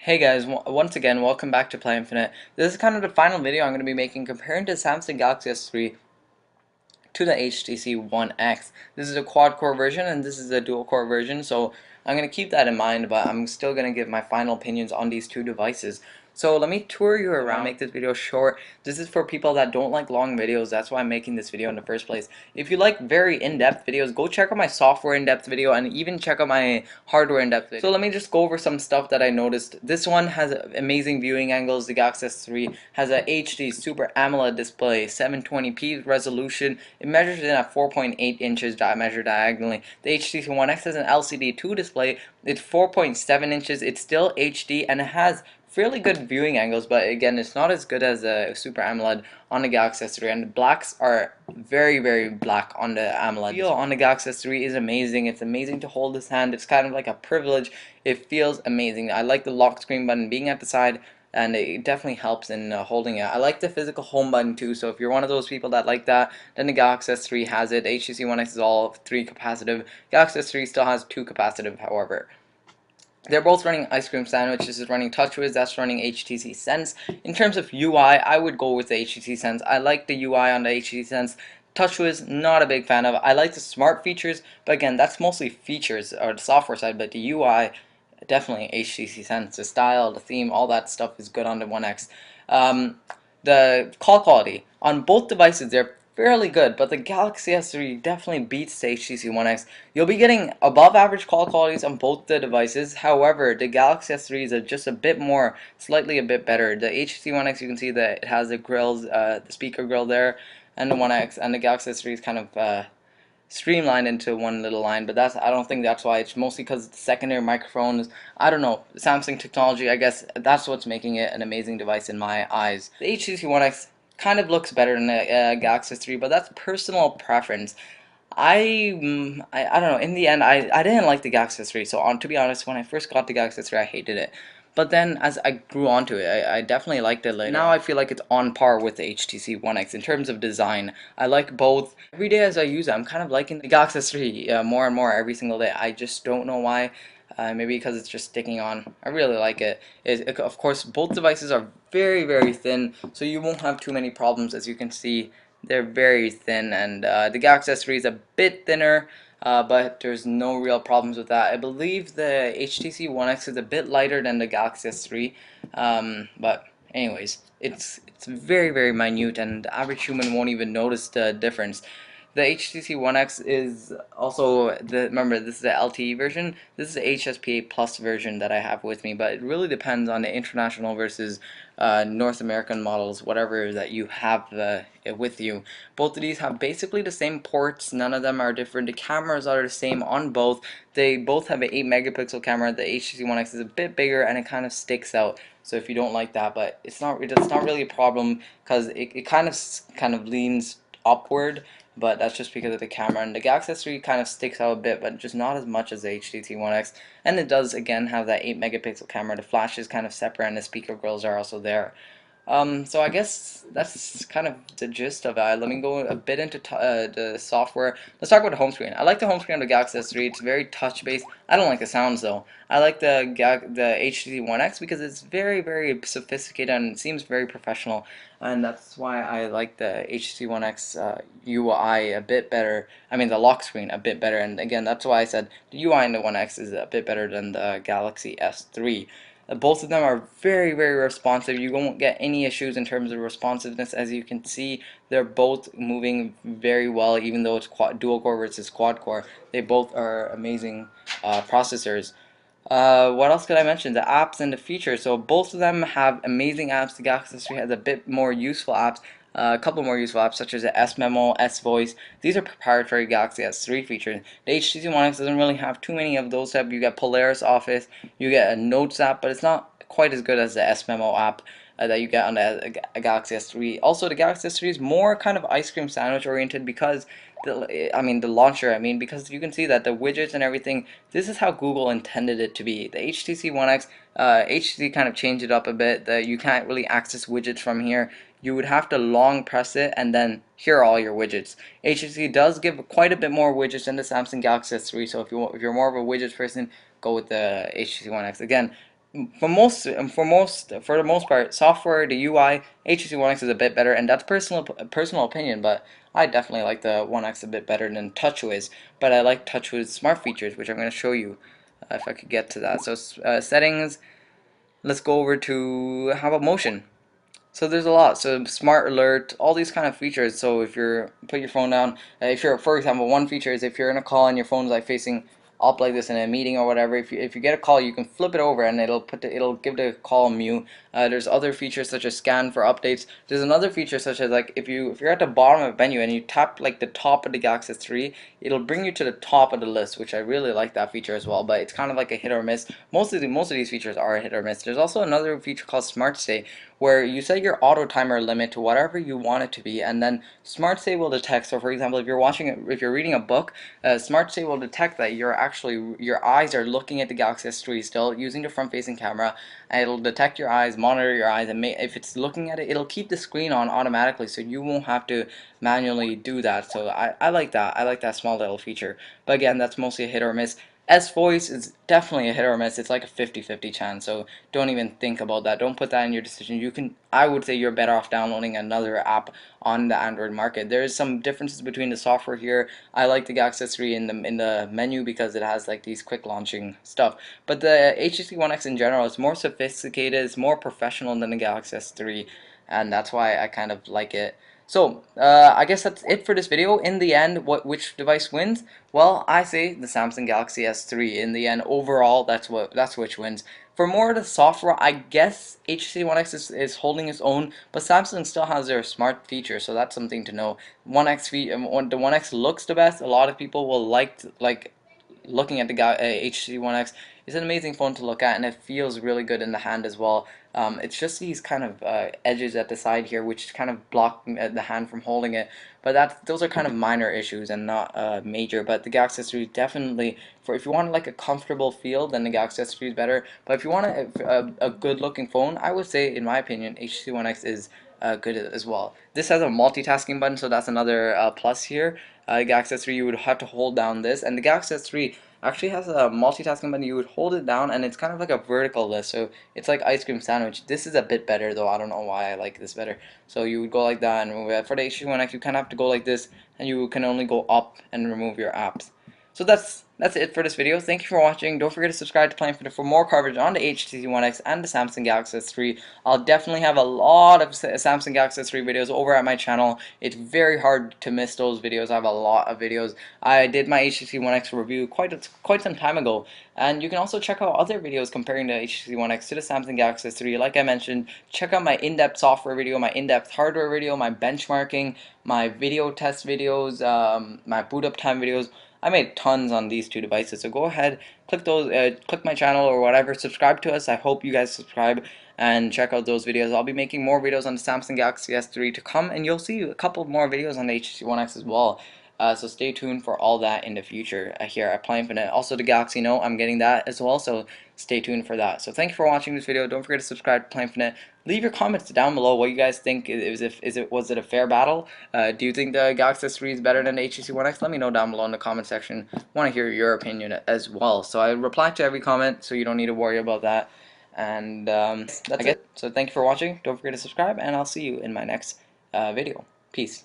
Hey guys, once again, welcome back to Play Infinite. This is kind of the final video I'm going to be making comparing the Samsung Galaxy S3 to the HTC One X. This is a quad-core version and this is a dual-core version, so I'm going to keep that in mind, but I'm still going to give my final opinions on these two devices. So let me tour you around, make this video short. This is for people that don't like long videos, that's why I'm making this video in the first place. If you like very in-depth videos, go check out my software in-depth video and even check out my hardware in-depth video. So let me just go over some stuff that I noticed. This one has amazing viewing angles. The Galaxy S3 has a HD Super AMOLED display, 720p resolution. It measures in at 4.8 inches measured diagonally. The HTC One X has an LCD2 display. It's 4.7 inches. It's still HD and it has fairly good viewing angles, but again, it's not as good as a Super AMOLED on the Galaxy S3, and the blacks are very black on the AMOLED. The feel on the Galaxy S3 is amazing. It's amazing to hold this hand. It's kind of like a privilege. It feels amazing. I like the lock screen button being at the side, and it definitely helps in holding it. I like the physical home button too, so if you're one of those people that like that, then the Galaxy S3 has it. The HTC One X is all 3 capacitive. Galaxy S3 still has 2 capacitive, however. They're both running Ice Cream Sandwich. This is running TouchWiz. That's running HTC Sense. In terms of UI, I would go with the HTC Sense. I like the UI on the HTC Sense. TouchWiz, not a big fan of. I like the smart features, but again, that's mostly features or the software side. But the UI, definitely HTC Sense. The style, the theme, all that stuff is good on the One X. The call quality on both devices, they're fairly good, but the Galaxy S3 definitely beats the HTC One X. You'll be getting above average call qualities on both the devices. However, the Galaxy S3 is just a bit more, slightly a bit better. The HTC One X, you can see that it has the grills, the speaker grill there, and the One X, and the Galaxy S3 is kind of streamlined into one little line, but I don't think that's why. It's mostly because the secondary microphones, I don't know, Samsung technology, I guess that's what's making it an amazing device in my eyes. The HTC One X kind of looks better than the Galaxy S3, but that's personal preference. I don't know. In the end, I didn't like the Galaxy S3. So to be honest, when I first got the Galaxy S3, I hated it. But then as I grew onto it, I definitely liked it later. Now I feel like it's on par with the HTC One X in terms of design. I like both. Every day as I use it, I'm kind of liking the Galaxy S3 more and more every single day. I just don't know why. Maybe because it's just sticking on. I really like it. Of course, both devices are very thin, so you won't have too many problems. As you can see, they're very thin, and the Galaxy S3 is a bit thinner, but there's no real problems with that. I believe the HTC One X is a bit lighter than the Galaxy S3, but anyways, it's very minute, and the average human won't even notice the difference. The HTC One X is also remember, this is the LTE version. This is the HSPA Plus version that I have with me, but it really depends on the international versus North American models, whatever that you have with you. Both of these have basically the same ports. None of them are different. The cameras are the same on both. They both have an 8 megapixel camera. The HTC One X is a bit bigger and it kind of sticks out. So if you don't like that, but it's not really a problem because it kind of leans upward, but that's just because of the camera. And the Galaxy S3 kind of sticks out a bit, but just not as much as the HTC One X. And it does again have that 8 megapixel camera. The flash is kind of separate, and the speaker grills are also there. So I guess that's kind of the gist of it. Let me go a bit into the software. Let's talk about the home screen. I like the home screen of the Galaxy S3. It's very touch-based. I don't like the sounds though. I like the HTC One X because it's very sophisticated and it seems very professional, and that's why I like the HTC One X UI a bit better. I mean the lock screen a bit better, and again that's why I said the UI in the One X is a bit better than the Galaxy S3. Both of them are very responsive. You won't get any issues in terms of responsiveness. As you can see, they're both moving very well, even though it's dual core versus quad core. They both are amazing processors. What else could I mention? The apps and the features. So both of them have amazing apps. The Galaxy S3 has a bit more useful apps. A couple more useful apps such as the S Memo, S Voice. These are proprietary Galaxy S3 features. The HTC One X doesn't really have too many of those apps. You get Polaris Office, you get a Notes app, but it's not quite as good as the S Memo app that you get on the Galaxy S3. Also, the Galaxy S3 is more kind of ice cream sandwich oriented because the launcher, because you can see that the widgets and everything, this is how Google intended it to be. The HTC One X, HTC kind of changed it up a bit, that you can't really access widgets from here. You would have to long press it and then here are all your widgets. HTC does give quite a bit more widgets than the Samsung Galaxy S3, so if you're more of a widgets person, go with the HTC One X. Again, for the most part, software, the UI, HTC One X is a bit better, and that's personal opinion. But I definitely like the One X a bit better than TouchWiz. But I like TouchWiz smart features, which I'm going to show you if I could get to that. So settings. Let's go over to how about motion. So there's a lot. So smart alert, all these kind of features. So if you're put your phone down, if you're, for example, one feature is if you're in a call and your phone's like facing up like this in a meeting or whatever. If you get a call, you can flip it over and it'll give the call mute. There's other features such as scan for updates. There's another feature such as like if you're at the bottom of a menu and you tap like the top of the Galaxy S3, it'll bring you to the top of the list, which I really like that feature as well. But it's kind of like a hit or miss. Most of these features are a hit or miss. There's also another feature called Smart Stay, where you set your auto timer limit to whatever you want it to be, and then Smart Stay will detect. So, for example, if you're reading a book, Smart Stay will detect that your eyes are looking at the Galaxy S3 still using the front-facing camera, and it'll detect your eyes, monitor your eyes, and if it's looking at it, it'll keep the screen on automatically, so you won't have to manually do that. So I like that. I like that small little feature. But again, that's mostly a hit or miss. S voice is definitely a hit or miss. It's like a 50-50 chance. So don't even think about that. Don't put that in your decision. I would say you're better off downloading another app on the Android market. There is some differences between the software here. I like the Galaxy S3 in the menu because it has like these quick launching stuff. But the HTC One X in general is more sophisticated. It's more professional than the Galaxy S3, and that's why I kind of like it. So, I guess that's it for this video. In the end, which device wins? Well, I say the Samsung Galaxy S3. In the end, overall, that's which wins. For more of the software, I guess HTC One X is holding its own, but Samsung still has their smart features, so that's something to know. The One X looks the best. A lot of people will like looking at the HTC One X. It's an amazing phone to look at, and it feels really good in the hand as well. It's just these kind of edges at the side here, which kind of block the hand from holding it. But those are kind of minor issues and not major. But the Galaxy S3 definitely, for if you want like a comfortable feel, then the Galaxy S3 is better. But if you want a good looking phone, I would say, in my opinion, HTC One X is good as well. This has a multitasking button, so that's another plus here. Galaxy S3, you would have to hold down this, and the Galaxy S3 actually has a multitasking button. You would hold it down, and it's kind of like a vertical list, so it's like ice cream sandwich. This is a bit better, though. I don't know why I like this better. So you would go like that, and for the HTC One X, you kind of have to go like this, and you can only go up and remove your apps. So that's it for this video. Thank you for watching. Don't forget to subscribe to PlanFitness for more coverage on the HTC One X and the Samsung Galaxy S3. I'll definitely have a lot of Samsung Galaxy S3 videos over at my channel. It's very hard to miss those videos. I have a lot of videos. I did my HTC One X review quite some time ago, and you can also check out other videos comparing the HTC One X to the Samsung Galaxy S3. Like I mentioned, check out my in-depth software video, my in-depth hardware video, my benchmarking, my video test videos, my boot up time videos. I made tons on these two devices, so go ahead, click my channel or whatever, subscribe to us. I hope you guys subscribe and check out those videos. I'll be making more videos on the Samsung Galaxy S3 to come, and you'll see a couple more videos on the HTC One X as well. So stay tuned for all that in the future here at PlayInfinite. Also the Galaxy Note, I'm getting that as well, so stay tuned for that. So thank you for watching this video. Don't forget to subscribe to PlayInfinite. Leave your comments down below what you guys think. Was it a fair battle? Do you think the Galaxy S3 is better than the HTC One X? Let me know down below in the comment section. I want to hear your opinion as well. So I reply to every comment, so you don't need to worry about that. And that's it. So thank you for watching. Don't forget to subscribe, and I'll see you in my next video. Peace.